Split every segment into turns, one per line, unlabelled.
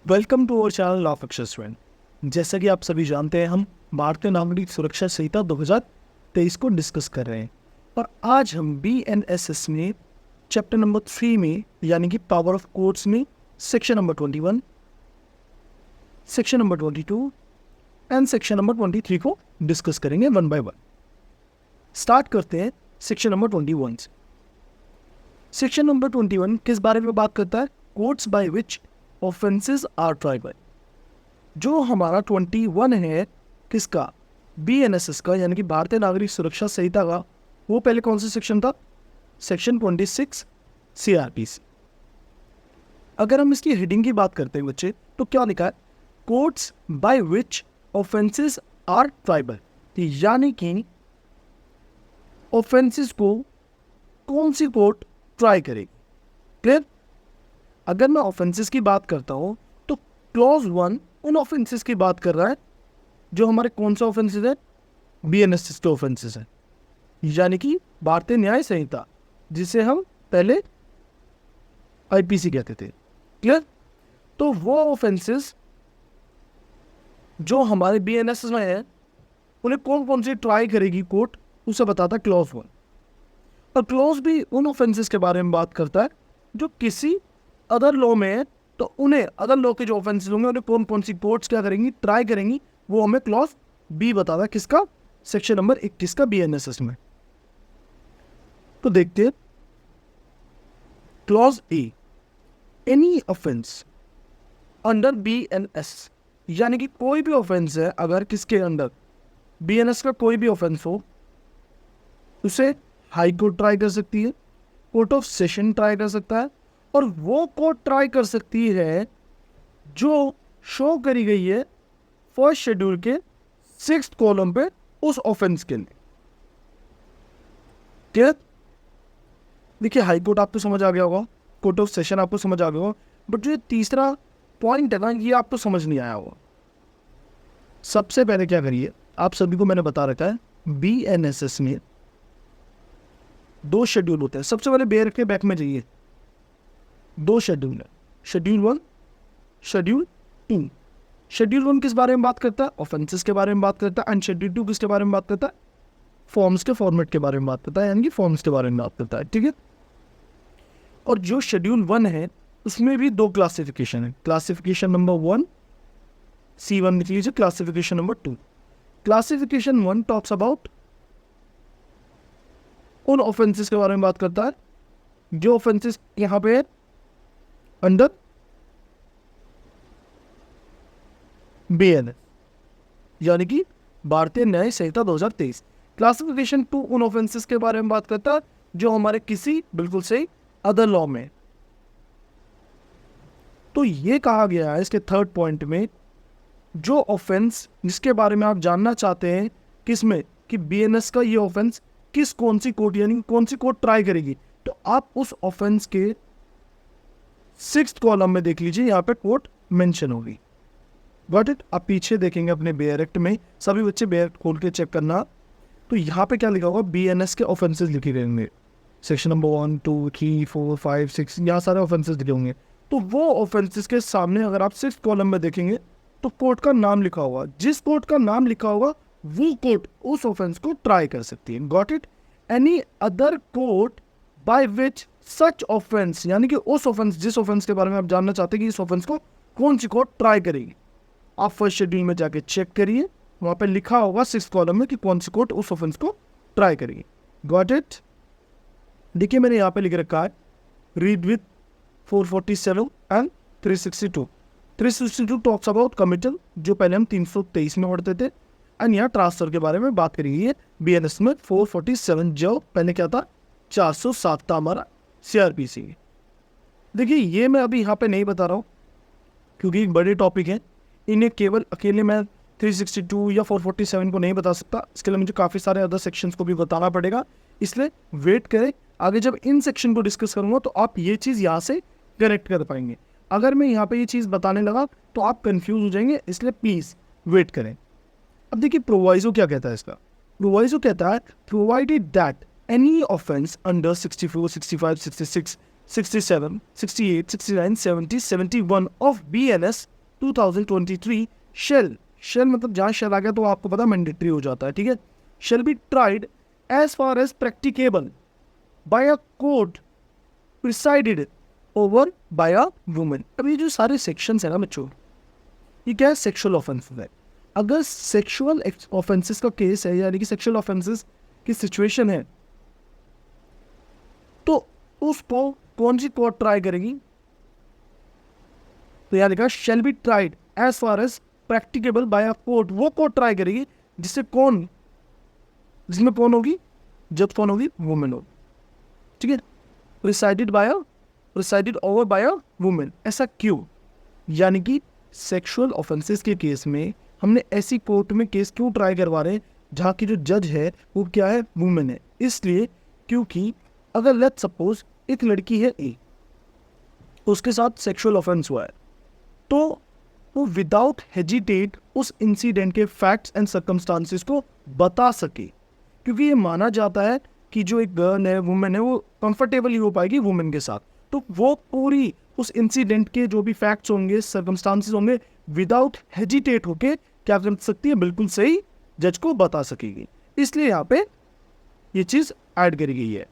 Welcome to our channel law of access friend. जैसा कि आप सभी जानते हैं, हम भारतीय नागरिक सुरक्षा संहिता 2023 को डिस्कस कर रहे हैं और आज हम BNSS में चैप्टर नंबर 3 में यानी कि पावर ऑफ कोर्ट्स में section number 21, section number 22 and section number 23 को डिस्कस करेंगे वन बाय वन। स्टार्ट करते हैं सेक्शन नंबर 21 से। सेक्शन नंबर 21 किस बारे में बात करता है? Courts by which offences are triable. जो हमारा 21 है किसका? BNSS का, यानी कि भारतीय नागरिक सुरक्षा संहिता का। वो पहले कौन सा सेक्शन था? Section 26 CRPC। अगर हम इसकी हेडिंग की बात करते हैं बच्चे, तो क्या लिखा है? Courts by which offences are triable, यानी कि ऑफेंसेस को कौन सी कोर्ट ट्राई करेगी। क्लियर? अगर मैं ऑफेंसेस की बात करता हूँ तो क्लॉज 1 उन ऑफेंसेस की बात कर रहा है जो हमारे कौन सा ऑफेंसेस है? BNSS के ऑफेंसेस हैं, यानी कि भारतीय न्याय संहिता, जिसे हम पहले IPC कहते थे। क्लियर? तो वो ऑफेंसेस जो हमारे BNSS में है उन्हें कौन कौन सी ट्राई करेगी कोर्ट, उसे बताता है क्लॉज 1। और क्लॉज भी उन ऑफेंसेस के बारे में बात करता है जो किसी अदर लॉ में है, तो उन्हें अदर लॉ के जो ऑफेंसेस होंगे उन्हें कौन कौन सी कोर्ट्स क्या करेंगी, ट्राई करेंगी, वो हमें क्लॉज B बताता है। किसका? सेक्शन नंबर 21 का BNSS में। तो देखते हैं clause A, any offence under BNS, यानी कि कोई भी ऑफेंस है अगर किसके अंडर BNS का कोई भी ऑफेंस हो, उसे हाई कोर्ट ट्राई कर सकती है, कोर्ट ऑफ सेशन ट्राई कर सकता है, और वो कोर्ट ट्राई कर सकती है जो शो करी गई है फर्स्ट शेड्यूल के 6th कॉलम पे उस ऑफेंस के लिए। क्या? देखिए, हाई कोर्ट आपको समझ आ गया होगा, कोर्ट ऑफ सेशन आपको समझ आ गया होगा, बट जो तीसरा पॉइंट है ना, ये आपको समझ नहीं आया होगा। सबसे पहले क्या करिए, आप सभी को मैंने बता रखा है BNSS में 2 शेड्यूल होते हैं। सबसे पहले बेयर के बैक में जाइए, 2 शेड्यूल है, शेड्यूल 1, शेड्यूल 2। शेड्यूल 1 किस बारे में बात करता है? ऑफेंसेस के बारे में बात करता है। एंड शेड्यूल 2 किसके बारे में बात करता है? फॉर्म्स के फॉर्मेट के बारे में बात करता है, यानी कि फॉर्म्स के बारे में बात करता है। ठीक है? और जो शेड्यूल 1 है उसमें भी 2 क्लासिफिकेशन है। क्लासिफिकेशन नंबर 1 C1 लिख लीजिए, classification number 2। Classification 1 talks about उन ऑफेंसेस के बारे में बात करता है जो ऑफेंसेस यहाँ पे है अंडर BNS, यानी कि भारतीय न्याय संहिता 2023। क्लासिफिकेशन 2 उन ऑफेंसेस के बारे में बात करता है जो हमारे किसी बिल्कुल सही अदर लॉ में। तो ये कहा गया है इसके 3rd पॉइंट में, जो ऑफेंस जिसके बारे में आप जानना चाहते हैं किसमें कि BNS का ये ऑफेंस किस कौन सी कोर्ट, यानी कौन सी कोर्ट ट्राई करेगी, तो आप उस ऑफेंस के 6th कॉलम में देख लीजिए, यहाँ पे कोर्ट मेंशन होगी। Got it? आप पीछे देखेंगे अपने बेयर एक्ट में, सभी बच्चे बेयर खोल के चेक करना, तो यहाँ पे क्या लिखा होगा? BNS के ऑफेंसेस लिखे गए होंगे, सेक्शन नंबर 1, 2, 3, 4, 5, 6, यहाँ सारे ऑफेंसेस लिखे होंगे। तो वो ऑफेंसेस के सामने अगर आप 6th कॉलम में देखेंगे तो कोर्ट का नाम लिखा होगा। जिस कोर्ट का नाम लिखा होगा वो कोर्ट उस ऑफेंस को ट्राई कर सकती है। Got it? Any other court by which such offence, यानी कि उस ऑफेंस, जिस ऑफेंस के बारे में आप जानना चाहते हैं कि इस ऑफेंस को कौन सी कोर्ट ट्राई करेगी, आप फर्स्ट शेड्यूल में जाके चेक करिए, वहां पे लिखा होगा 6th कॉलम में कि कौन सी कोर्ट उस ऑफेंस को ट्राई करेगी। Got it? देखिए, मैंने यहाँ पे लिख रखा है read with 447 and 362। 362 talks about committal, जो पहले हम 323 में पढ़ते थे, एंड यहाँ ट्रांसफर के बारे में बात करी है BNS में 447, जो पहले क्या था 407 था हमारा CRPC। देखिए, ये मैं अभी यहाँ पे नहीं बता रहा हूँ क्योंकि एक बड़े टॉपिक है, इन्हें केवल अकेले मैं 362 या 447 को नहीं बता सकता, इसके लिए मुझे काफ़ी सारे अदर सेक्शंस को भी बताना पड़ेगा। इसलिए वेट करें, आगे जब इन सेक्शन को डिस्कस करूँगा तो आप ये चीज़ यहाँ से कनेक्ट कर पाएंगे। अगर मैं यहाँ पे ये चीज़ बताने लगा तो आप कंफ्यूज हो जाएंगे, इसलिए प्लीज़ वेट करें। अब देखिए, प्रोवाइजो क्या कहता है इसका? प्रोवाइजो कहता है provided that any offence under 64, 65, 66, 67, 68, 69, 70, 71 of BNS 2023 shell मतलब जहाँ शेल आ गया तो आपको पता मैंडेटरी हो जाता है, ठीक है। Shall be tried as far as practicable by a court presided over by a women. अब ये जो सारे सेक्शंस है ना बच्चों, ये क्या है, सेक्सुअल ऑफेंसेस है। अगर सेक्सुअल ऑफेंसेस का केस है, यानी कि सेक्सुअल ऑफेंसेस की सिचुएशन है, तो उसको कौन सी कोर्ट ट्राई करेगी? तो याद रखा, shall be tried as far as practicable by a court, वो कोर्ट ट्राई करेगी जिसमें कौन होगी, जब कौन होगी, वुमेन होगी, ठीक है। Presided over by a women. ऐसा क्यों? यानी कि सेक्सुअल ऑफेंसेस के केस में हमने ऐसी कोर्ट में केस क्यों ट्राई करवा रहे हैं जहाँ की जो जज है वो क्या है, वुमेन है। इसलिए क्योंकि अगर लेट्स सपोज एक लड़की है ए, उसके साथ सेक्सुअल ऑफेंस हुआ है, तो वो विदाउट हेजिटेट उस इंसिडेंट के फैक्ट्स एंड सर्कमस्टांसेस को बता सके, क्योंकि ये माना जाता है कि जो एक गर्ल है, वुमेन है, वो कंफर्टेबल हो पाएगी वुमेन के साथ, तो वो पूरी उस इंसिडेंट के जो भी फैक्ट्स होंगे, सर्कमस्टांसेस होंगे, विदाउट हेजिटेट होके क्या कर सकती है, बिल्कुल सही जज को बता सकेगी। इसलिए यहाँ पे ये चीज़ ऐड करी गई है।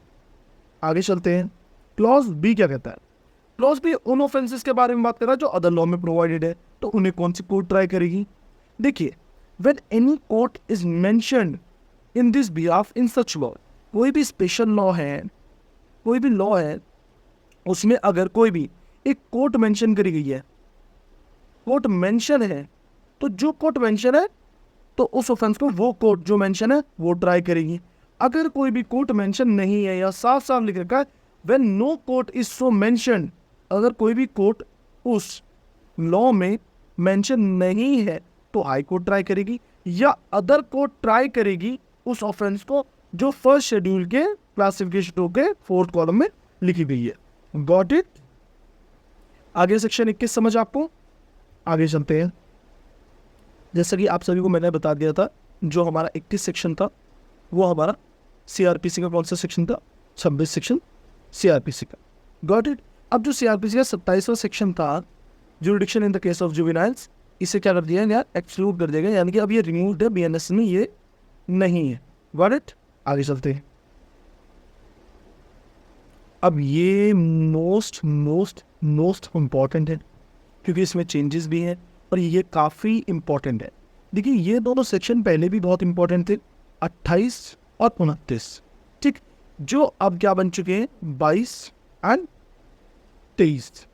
आगे चलते हैं, क्लॉज बी क्या कहता है। क्लॉज बी उन ऑफेंसेस के बारे में बात कर रहा है जो अदर लॉ में प्रोवाइडेड है, तो उन्हें कौन सी कोर्ट ट्राई करेगी? देखिए, when any court is mentioned in this behalf in such law, कोई भी स्पेशल लॉ है, कोई भी लॉ है, उसमें अगर कोई भी एक कोर्ट मेंशन करी गई है, कोर्ट मेंशन है, तो जो कोर्ट मेंशन है तो उस ऑफेंस को वो कोर्ट जो मेंशन है वो ट्राई करेगी। अगर कोई भी कोर्ट मेंशन नहीं है या साफ साफ लिख रखा है when no court is so mentioned, अगर कोई भी कोर्ट उस लॉ में मेंशन नहीं है तो हाई कोर्ट ट्राई करेगी या अदर कोर्ट ट्राई करेगी उस ऑफेंस को जो फर्स्ट शेड्यूल के क्लासिफिकेशन के 4th कॉलम में लिखी गई है। Got it? आगे सेक्शन 21 समझ आपको? आगे चलते हैं। जैसा कि आप सभी को मैंने बता दिया था, जो हमारा 21 सेक्शन था वो हमारा सीआरपीसी का कौन सा सेक्शन था, 26 सेक्शन सीआरपीसी का। Got it? अब जो सीआरपीसी का 27वां सेक्शन था, jurisdiction in the case of juveniles, इसे क्या कर दिया यार, एक्सक्लूड कर देगा, यानी कि अब ये रिमूव्ड है, बीएनएस में ये नहीं है। Got it? आगे चलते हैं। अब ये मोस्ट इम्पॉर्टेंट है क्योंकि इसमें चेंजेस भी हैं और ये काफ़ी इम्पॉर्टेंट है। देखिए, ये दोनों सेक्शन पहले भी बहुत इंपॉर्टेंट थे, 28 और 29, ठीक, जो अब क्या बन चुके हैं, 22 एंड 23।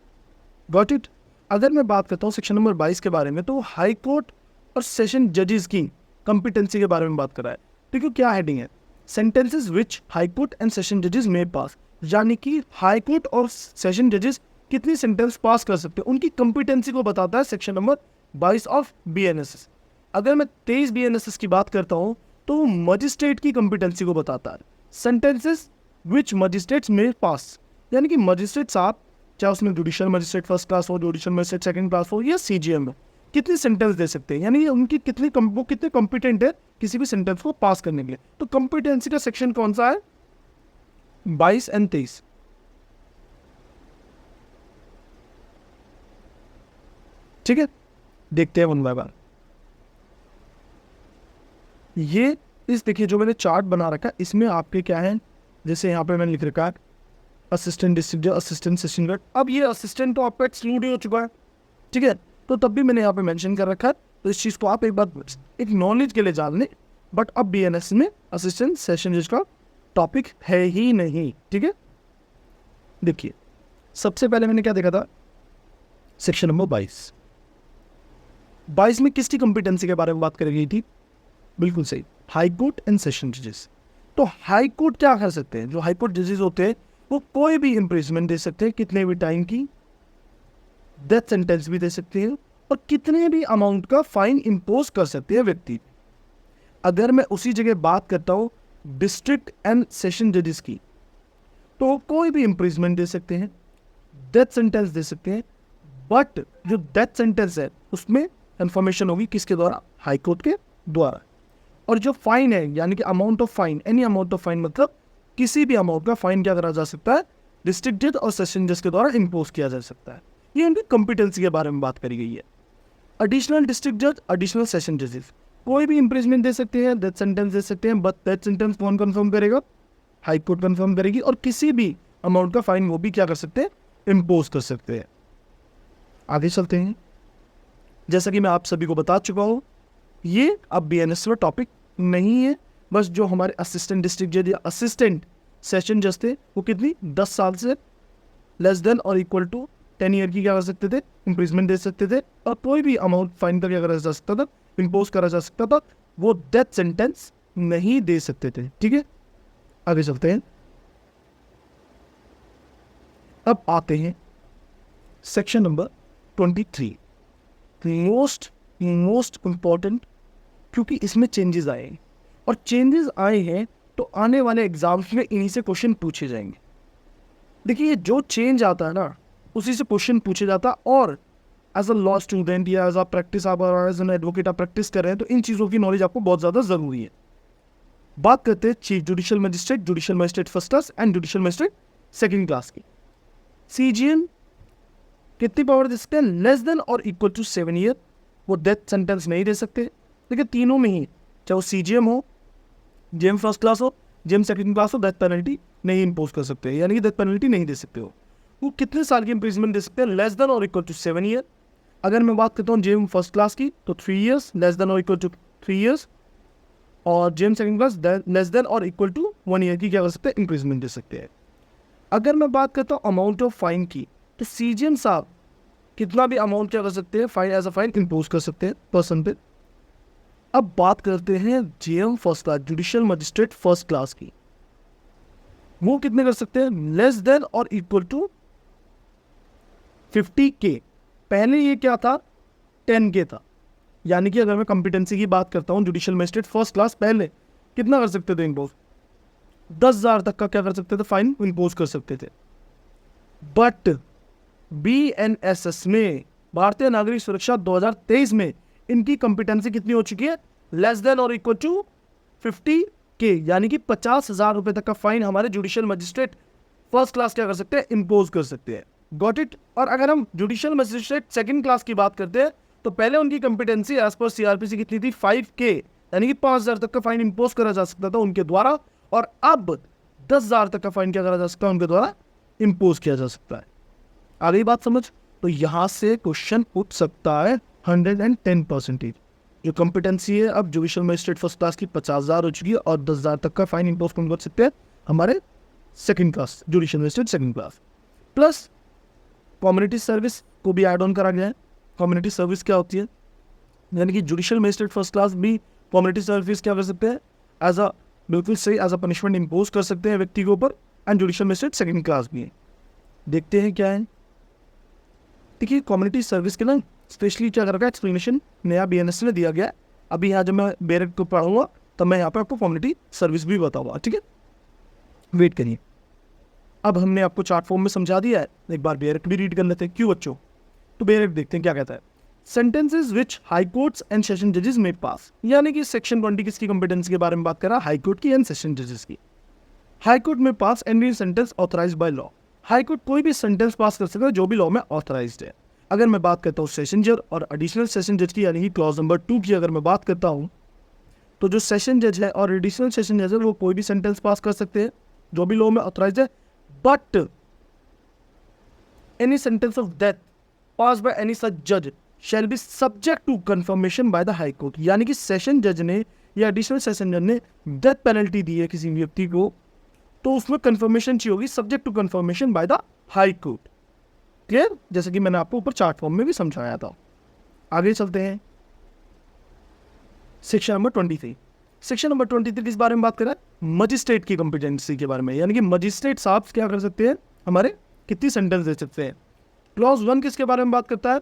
Got it? अगर मैं बात करता हूँ सेक्शन नंबर 22 के बारे में, तो हाई कोर्ट और सेशन जजेस की कंपिटेंसी के बारे में बात कर रहा है। देखिए क्या हेडिंग है, sentences which high court and session जजेस मे पास, यानी कि हाई कोर्ट और सेशन जजेस कितनी सेंटेंस पास कर सकते हैं, उनकी कंपिटेंसी को बताता है सेक्शन नंबर 22 ऑफ बीएनएसएस। अगर मैं 23 बीएनएसएस की बात करता हूँ तो वो मजिस्ट्रेट की कंपिटेंसी को बताता है, सेंटेंसेस विच मजिस्ट्रेट्स में पास, यानी कि मजिस्ट्रेट साहब, चाहे उसमें जुडिशियल मजिस्ट्रेट फर्स्ट क्लास हो, जुडिशियल मजिस्ट्रेट सेकंड क्लास हो या सीजीएम हो, कितनी सेंटेंस दे सकते हैं, यानी उनकी वो कितने कॉम्पिटेंट है किसी भी सेंटेंस को पास करने के लिए। तो कॉम्पिटेंसी का सेक्शन कौन सा है, 22 एंड 23। ठीक है, देखते हैं वन बाय वन। ये इस देखिए जो मैंने चार्ट बना रखा है, इसमें आपके क्या है, जैसे यहाँ पे मैंने लिख रखा है असिस्टेंट डिस्ट्रिक्ट जज, असिस्टेंट सेशन जज। अब ये असिस्टेंट तो आपका एक्सक्लूड ही हो चुका है, ठीक है, तो तब भी मैंने यहाँ पे मेंशन कर रखा है, तो इस चीज़ को आप एक बार एक नॉलेज के लिए जान लें। बट अब बीएनएस में असिस्टेंट सेशन जज का टॉपिक है ही नहीं, ठीक है। देखिए, सबसे पहले मैंने क्या देखा था, सेक्शन नंबर 22 में किसकी कंपिटेंसी के बारे में बात करी गई थी, बिल्कुल सही, हाई कोर्ट एंड सेशन जजेस। तो हाई कोर्ट क्या कर सकते हैं, जो हाई कोर्ट जजेस होते हैं वो कोई भी इम्प्रिजमेंट दे सकते हैं, कितने भी टाइम की, डेथ सेंटेंस भी दे सकते हैं और कितने भी अमाउंट का फाइन इम्पोज कर सकते हैं व्यक्ति। अगर मैं उसी जगह बात करता हूँ डिस्ट्रिक्ट एंड सेशन जजेस की, तो कोई भी इम्प्रिजमेंट दे सकते हैं, डेथ सेंटेंस दे सकते हैं, बट जो डेथ सेंटेंस है उसमें इंफॉर्मेशन होगी किसके द्वारा, हाई कोर्ट के द्वारा। और जो फाइन है, यानी कि amount of fine, any amount of fine, मतलब किसी भी अमाउंट का फाइन क्या करा जा सकता है, डिस्ट्रिक्ट जज और सेशन जज के द्वारा इम्पोज किया जा सकता है। ये इनकी कंपिटेंसी के बारे में बात करी गई है। एडिशनल डिस्ट्रिक्ट जज, एडिशनल सेशन जजेस कोई भी इम्प्रिजमेंट दे सकते हैं, डेथ सेंटेंस दे सकते हैं, बट डेथ सेंटेंस कौन कंफर्म करेगा? हाई कोर्ट कंफर्म करेगी, और किसी भी अमाउंट का फाइन वो भी क्या कर सकते हैं? इम्पोज कर सकते हैं। आगे चलते हैं। जैसा कि मैं आप सभी को बता चुका हूँ, ये अब बीएनएस में टॉपिक नहीं है। बस जो हमारे असिस्टेंट डिस्ट्रिक्ट जज या असिस्टेंट सेशन जज थे, वो कितनी 10 साल से लेस देन और इक्वल टू 10 ईयर की क्या कर सकते थे? इम्प्रिजमेंट दे सकते थे, और कोई भी अमाउंट फाइन का क्या करा जा सकता था? इम्पोज करा जा सकता था। वो डेथ सेंटेंस नहीं दे सकते थे। ठीक है, आगे चलते हैं। अब आते हैं सेक्शन नंबर 23, मोस्ट इंपॉर्टेंट, क्योंकि इसमें चेंजेस आए हैं, और चेंजेस आए हैं तो आने वाले एग्जाम्स में इन्हीं से क्वेश्चन पूछे जाएंगे। देखिए, जो चेंज आता है ना, उसी से क्वेश्चन पूछे जाता है, और एज अ लॉ स्टूडेंट या एज अ प्रैक्टिस आप एज एन एडवोकेट आप प्रैक्टिस कर रहे हैं, तो इन चीज़ों की नॉलेज आपको बहुत ज़्यादा ज़रूरी है। बात करते हैं chief judicial magistrate first class and judicial magistrate second class की। सीजीएम कितनी पावर दे सकते हैं? लेस देन और इक्वल टू 7 ईयर। वो डेथ सेंटेंस नहीं दे सकते, लेकिन तीनों में ही, चाहे वो सीजीएम हो, जेएम फर्स्ट क्लास हो, जेएम सेकंड क्लास हो, डेथ पेनल्टी नहीं इम्पोज कर सकते, यानी कि डेथ पेनल्टी नहीं दे सकते हो। वो कितने साल की इम्प्रिजमेंट दे सकते हैं? लेस देन और इक्वल टू 7 ईयर। अगर मैं बात करता हूँ जेएम फर्स्ट क्लास की, तो 3 ईयर्स, लेस देन और इक्वल टू 3 ईयर्स, और JM second class less than और इक्वल टू 1 ईयर की क्या कर सकते हैं? इम्प्रिजमेंट दे सकते हैं। अगर मैं बात करता हूँ अमाउंट ऑफ फाइन की, तो सीजीएम साहब कितना भी अमाउंट क्या कर सकते हैं? Fine as a fine impose कर सकते हैं पर्सन पे। अब बात करते हैं JM first class, judicial magistrate first class की। वो कितने कर सकते हैं? लेस देन और इक्वल टू 50K। पहले ये क्या था? 10K था। यानी कि अगर मैं कॉम्पिटेंसी की बात करता हूँ, जुडिशियल मजिस्ट्रेट फर्स्ट क्लास पहले कितना कर सकते थे इम्पोज? 10,000 तक का क्या कर सकते थे? फाइन इम्पोज कर सकते थे। बट बीएनएसएस में, भारतीय नागरिक सुरक्षा 2023 में, इनकी कॉम्पिटेंसी कितनी हो चुकी है? लेस देन और इक्वल टू 50K, यानी कि 50,000 रुपए तक का फाइन हमारे जुडिशियल मजिस्ट्रेट फर्स्ट क्लास क्या कर सकते हैं? इम्पोज कर सकते हैं। Got it? और अगर हम जुडिशियल मजिस्ट्रेट सेकंड क्लास की बात करते हैं, तो पहले उनकी कॉम्पिटेंसी एज पर सीआरपीसी कितनी थी? 5K, यानी कि 5,000 तक का फाइन इम्पोज करा जा सकता था उनके द्वारा, और अब 10,000 तक का फाइन क्या करा जा सकता है? उनके द्वारा इम्पोज किया जा सकता है। आ गई बात समझ? तो यहां से क्वेश्चन पूछ सकता है 110%। जो कॉम्पिटेंसी है अब जुडिशियल मजिस्ट्रेट फर्स्ट क्लास की 50,000 हो चुकी है, और 10,000 तक का फाइन इम्पोज कर सकते हैं हमारे second class judicial magistrate second class. Plus community service को भी ऐड ऑन करा गया है। कम्युनिटी सर्विस क्या होती है? यानी कि जुडिशियल मजिस्ट्रेट फर्स्ट क्लास भी कम्युनिटी सर्विस क्या कर सकते हैं? एज अ, बिल्कुल सही, एज अ पनिशमेंट इम्पोज कर सकते हैं व्यक्ति के ऊपर, and judicial magistrate second class भी है। देखते हैं क्या है। देखिए, कम्युनिटी सर्विस के ना स्पेशली क्या कर रखा है, एक्सप्लेनेशन नया बीएनएस ने दिया गया है। अभी यहाँ जब मैं बेरेक को पढ़ूंगा, तब मैं यहाँ पे आपको कम्युनिटी सर्विस भी बताऊंगा। ठीक है, वेट करिए। अब हमने आपको चार्ट फॉर्म में समझा दिया है, एक बार बेरेक भी रीड कर लेते हैं। क्यों बच्चों? तो बेरेक देखते हैं क्या कहता है। Sentences which high courts and session जजेस में पास, यानी कि सेक्शन 20 किसकी कॉम्पिटेंसी के बारे में बात कर रहा है? हाई कोर्ट की एंड सेशन जजेस की। हाई कोर्ट में pass any sentence authorise by law. High court कोई भी सेंटेंस पास कर सकता है जो भी लॉ में ऑथराइज्ड है। अगर मैं बात करता हूँ सेशन जज और एडिशनल सेशन जज की, यानी कि क्लॉज नंबर 2 की अगर मैं बात करता हूँ, तो जो सेशन जज है और एडिशनल सेशन जज है, वो कोई भी सेंटेंस पास कर सकते हैं जो भी लॉ में ऑथराइज्ड है। But any sentence of death pass by any such जज shall be subject to confirmation by the high court. यानी कि सेशन जज ने या एडिशनल सेशन जज ने डेथ पेनल्टी दी है किसी व्यक्ति को, तो उसमें कंफर्मेशन चाहिए होगी, subject to confirmation by the high court. Clear? जैसे कि मैंने आपको ऊपर चार्ट फॉर्म में भी समझाया था। आगे चलते हैं। Section number 23। सेक्शन नंबर 23 किस बारे में बात कर रहा है? मजिस्ट्रेट की कॉम्पिटेंसी के बारे में, यानी कि मजिस्ट्रेट साहब क्या कर सकते हैं? हमारे कितनी सेंटेंस दे सकते हैं? क्लॉज 1 किसके बारे में बात करता है?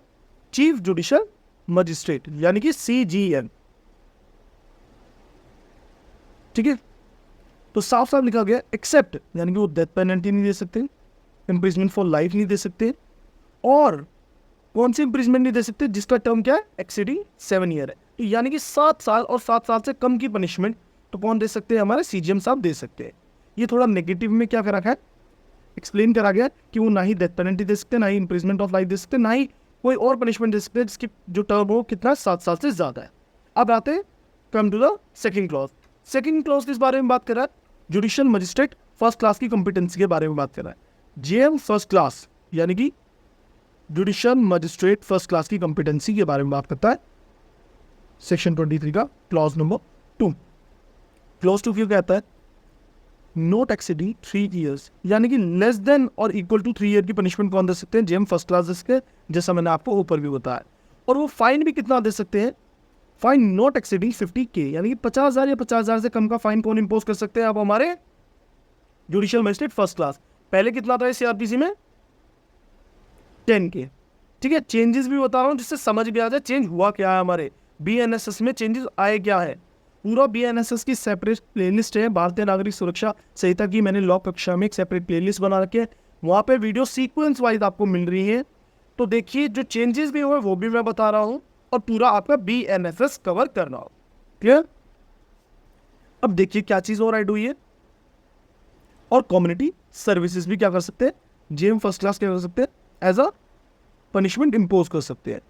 चीफ जुडिशियल मजिस्ट्रेट, यानी कि CJM। ठीक है, तो साफ साफ लिखा गया एक्सेप्ट, यानी कि वो डेथ पेनल्टी नहीं दे सकते, इम्प्रिजमेंट फॉर लाइफ नहीं दे सकते, और कौन सी इम्प्रिजमेंट नहीं दे सकते जिसका टर्म क्या है? एक्सीडिंग 7 ईयर है। तो यानी कि 7 साल और 7 साल से कम की पनिशमेंट तो कौन दे सकते हैं? हमारे CJM साहब दे सकते हैं। ये थोड़ा नेगेटिव में क्या करा है, एक्सप्लेन करा गया कि वो ना ही डेथ पेनल्टी दे सकते, ना ही इम्प्रिजमेंट ऑफ लाइफ दे सकते, ना ही कोई और पनिशमेंट दे सकते हैं जिसकी जो टर्म हो कितना 7 साल से ज़्यादा है। अब आते हैं come to the second clause. Second clause किस बारे में बात कर रहा है? जुडिशियल मजिस्ट्रेट फर्स्ट क्लास की कॉम्पिटेंसी के बारे में बात कर रहा है। जेएम फर्स्ट क्लास यानी कि जुडिशियल मजिस्ट्रेट फर्स्ट क्लास की कॉम्पिटेंसी के बारे में बात करता है सेक्शन 23 का क्लॉज नंबर 2। क्लॉज 2 क्यों कहता है? नॉट एक्सीडिंग 3 ईयर्स, यानी कि लेस देन और इक्वल टू 3 ईयर की पनिशमेंट कौन दे सकते हैं? जेएम फर्स्ट क्लास दे सकते हैं, जैसा मैंने आपको ऊपर भी बताया। और वो फाइन भी कितना दे सकते हैं? फाइन नॉट एक्सीडिंग 50K, यानी कि 50,000 या 50,000 से कम का फाइन कौन इंपोज कर सकते हैं? अब हमारे जुडिशियल मजिस्ट्रेट फर्स्ट क्लास। पहले कितना था सीआरपीसी में? 10K। ठीक है, चेंजेस भी बता रहा हूँ जिससे समझ भी आ जाए चेंज हुआ क्या है। हमारे बीएनएसएस में चेंजेस आए क्या है। पूरा बीएनएसएस की सेपरेट प्लेलिस्ट है, भारतीय नागरिक सुरक्षा संहिता की। मैंने लॉ कक्षा में एक सेपरेट प्लेलिस्ट बना रखी है, वहाँ पे वीडियो सीक्वेंस वाइज आपको मिल रही है। तो देखिए जो चेंजेस भी हुए वो भी मैं बता रहा हूँ, और पूरा आपका बीएनएसएस कवर करना हो। क्लियर? अब देखिए क्या चीज़ और ऐड हुई है। और कम्युनिटी सर्विसेज भी क्या कर सकते हैं? जेएम फर्स्ट क्लास क्या कर सकते हैं? एज अ पनिशमेंट इंपोज कर सकते हैं।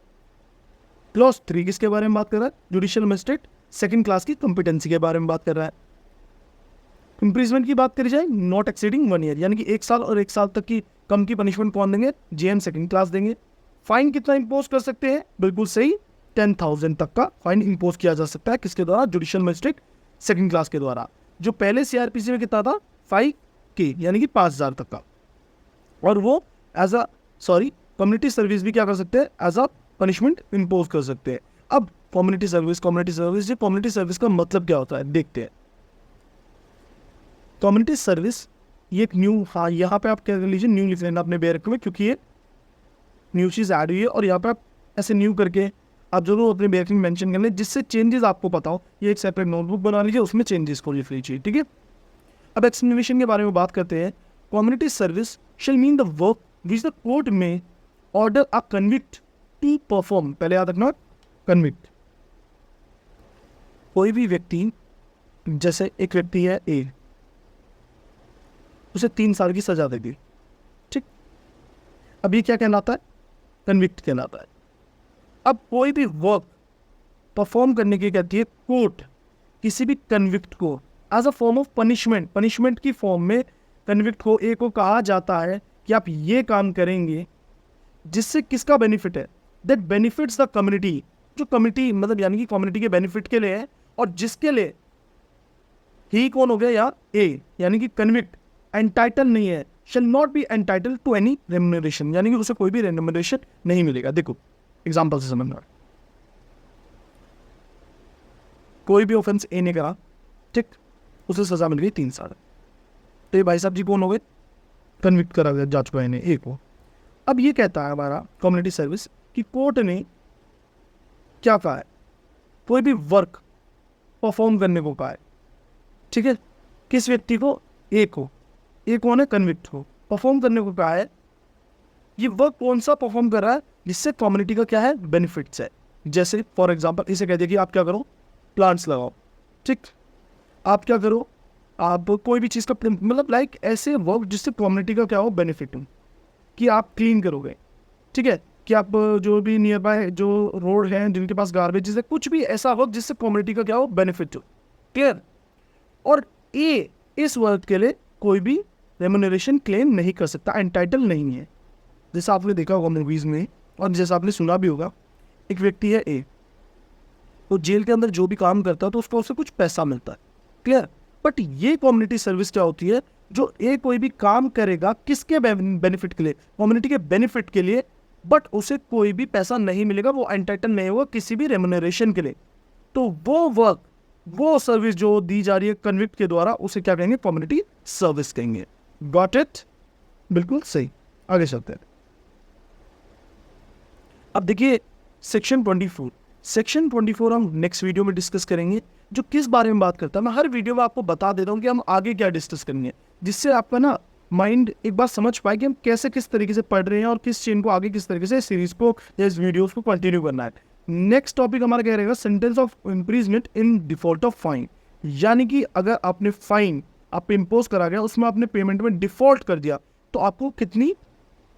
क्लॉज 3 किसके बारे में बात कर रहा है? जुडिशियल मजिस्ट्रेट सेकंड क्लास की कॉम्पिटेंसी के बारे में बात कर रहा है। इंप्रिजमेंट की बात करी जाए, नॉट एक्सीडिंग 1 ईयर, यानी कि 1 साल और 1 साल तक की कम की पनिशमेंट कौन देंगे? जेएम सेकंड क्लास देंगे। फाइन कितना इंपोज कर सकते हैं? बिल्कुल सही, 10,000 तक का फाइन इंपोज किया जा सकता है। किसके द्वारा? जुडिशियल मजिस्ट्रेट सेकंड क्लास के द्वारा। जो पहले सीआरपीसी में कितना था? 5K, यानी कि 5,000 तक का। और वो एज अ कम्युनिटी सर्विस भी क्या कर सकते हैं? एज अ पनिशमेंट इंपोज कर सकते हैं। अब कम्युनिटी सर्विस ये कम्युनिटी सर्विस का मतलब क्या होता है देखते हैं। कम्युनिटी सर्विस ये एक न्यू, हाँ यहाँ पे आप क्या कर लीजिए, न्यू लिख लेना अपने बेरक में, क्योंकि ये न्यू चीज़ ऐड हुई है। और यहाँ पे आप ऐसे न्यू करके आप जरूर अपने बेरक में मेंशन कर लें, जिससे चेंजेस आपको पता हो। ये एक सेपरेट नोटबुक बना लीजिए, उसमें चेंजेस को लिख लीजिए। ठीक है, अब एक्सप्लेनेशन के बारे में बात करते हैं। Community service shall mean the work which the court may order a convict to perform. पहले याद रखना, कन्विक्ट। कोई भी व्यक्ति, जैसे एक व्यक्ति है ए, उसे 3 साल की सजा देगी। ठीक, अब ये क्या कहलाता है? कन्विक्ट कहलाता है। अब कोई भी वर्क परफॉर्म करने की कहती है कोर्ट किसी भी कन्विक्ट को as a form of punishment की फॉर्म में कन्विक्ट को ए को कहा जाता है कि आप ये काम करेंगे, जिससे किसका बेनिफिट है? That benefits the community. जो कम्युनिटी मतलब यानी कि कम्युनिटी के बेनिफिट के लिए है, और जिसके लिए ही कौन हो गया? या ए, यानी कि कन्विक्ट एंटाइटल नहीं है, shall not be entitle to any remuneration, यानी कि उसे कोई भी रेम्युनरेशन नहीं मिलेगा। देखो एग्जांपल से समझना, कोई भी ऑफेंस ए ने करा, ठीक, उसे सजा मिल गई 3 साल। तो ये भाई साहब जी कौन हो गए? कन्विक्ट करा गया जा चुका है ए को। अब ये कहता है हमारा कम्युनिटी सर्विस कि कोर्ट ने क्या कहा है? कोई भी वर्क परफॉर्म करने को कहा है। ठीक है, किस व्यक्ति को? ए को। ए कौन है? कन्विक्ट को परफॉर्म करने को कहा है। ये वर्क कौन सा परफॉर्म कर रहा है? जिससे कम्युनिटी का क्या है? बेनिफिट्स है। जैसे फॉर एग्जांपल इसे कह दिया कि आप क्या करो? प्लांट्स लगाओ। ठीक, आप क्या करो? आप कोई भी चीज़ का मतलब लाइक ऐसे वर्क जिससे कम्युनिटी का क्या हो? बेनिफिट हो, कि आप क्लीन करोगे। ठीक है, कि आप जो भी नियर बाय जो रोड हैं जिनके पास गार्बेज है, कुछ भी ऐसा वर्क जिससे कम्युनिटी का क्या हो? बेनिफिट हो। क्लियर? और ए इस वर्क के लिए कोई भी रेम्युनरेशन क्लेम नहीं कर सकता, एंटाइटल नहीं है। जैसा आपने देखा होगा मूवीज़ में, और जैसा आपने सुना भी होगा, एक व्यक्ति है ए, तो जेल के अंदर जो भी काम करता है तो उसको उससे कुछ पैसा मिलता है। क्लियर? बट ये कम्युनिटी सर्विस क्या होती है? जो ए कोई भी काम करेगा किसके बेनिफिट के लिए? कम्युनिटी के बेनिफिट के लिए, बट उसे कोई भी पैसा नहीं मिलेगा, वो एंटाइटल नहीं होगा किसी भी रेम्युनरेशन के लिए। तो वो वर्क, वो सर्विस जो दी जा रही है कन्विक्ट के द्वारा, उसे क्या कहेंगे? कम्युनिटी सर्विस कहेंगे। Got it? बिल्कुल सही। आगे चलते हैं। अब देखिए सेक्शन 24 हम नेक्स्ट वीडियो में डिस्कस करेंगे, जो किस बारे में बात करता है। मैं हर वीडियो में आपको बता देता हूँ कि हम आगे क्या डिस्कस करेंगे, जिससे आपका ना माइंड एक बार समझ पाए कि हम कैसे किस तरीके से पढ़ रहे हैं और किस चेन को आगे किस तरीके से सीरीज को या इस वीडियोस को कंटिन्यू करना है। नेक्स्ट टॉपिक हमारा क्या रहेगा? Sentence of imprisonment in default of fine. यानी कि अगर आपने फाइन आप पे इम्पोज करा गया, उसमें आपने पेमेंट में डिफॉल्ट कर दिया, तो आपको कितनी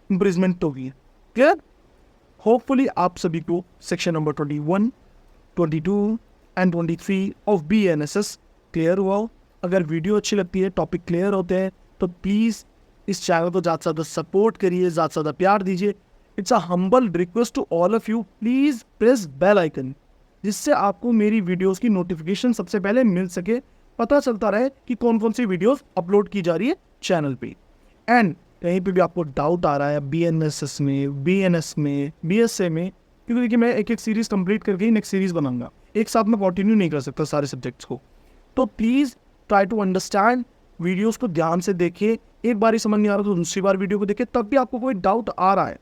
इम्प्रीजमेंट होगी। क्लियर? होपफुली आप सभी को section number 21, 22 and 23 of BNSS clear हुआ हो। अगर वीडियो अच्छी लगती है, टॉपिक क्लियर होते हैं, तो प्लीज़ इस चैनल को ज़्यादा से ज़्यादा सपोर्ट करिए, ज़्यादा से ज़्यादा प्यार दीजिए। It's a humble request to all of you, please press bell icon, जिससे आपको मेरी वीडियोस की नोटिफिकेशन सबसे पहले मिल सके, पता चलता रहे कि कौन कौन सी वीडियोस अपलोड की जा रही है चैनल पे। एंड कहीं पे भी आपको डाउट आ रहा है BNSS में, BNS में, BSA में, क्योंकि देखिए मैं एक एक सीरीज़ कंप्लीट करके ही नेक्स्ट सीरीज़ बनाऊंगा, एक साथ में कंटिन्यू नहीं कर सकता सारे सब्जेक्ट्स को। तो please try to understand, videos को ध्यान से देखिए। एक बार ही समझ नहीं आ रहा तो दूसरी बार वीडियो को देखिए। तब भी आपको कोई डाउट आ रहा है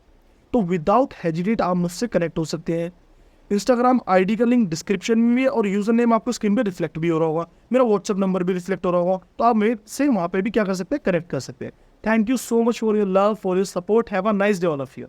तो विदाउट हेजिटेट आप मुझसे कनेक्ट हो सकते हैं। इंस्टाग्राम आईडी का लिंक डिस्क्रिप्शन में भी है और यूजर नेम आपको स्क्रीन पे रिफ्लेक्ट भी हो रहा होगा, मेरा व्हाट्सएप नंबर भी रिफ्लेक्ट हो रहा होगा, तो आप मेरे से वहाँ पे भी क्या कर सकते हैं, कनेक्ट कर सकते हैं। Thank you so much for your love, for your support. Have a nice day all of you.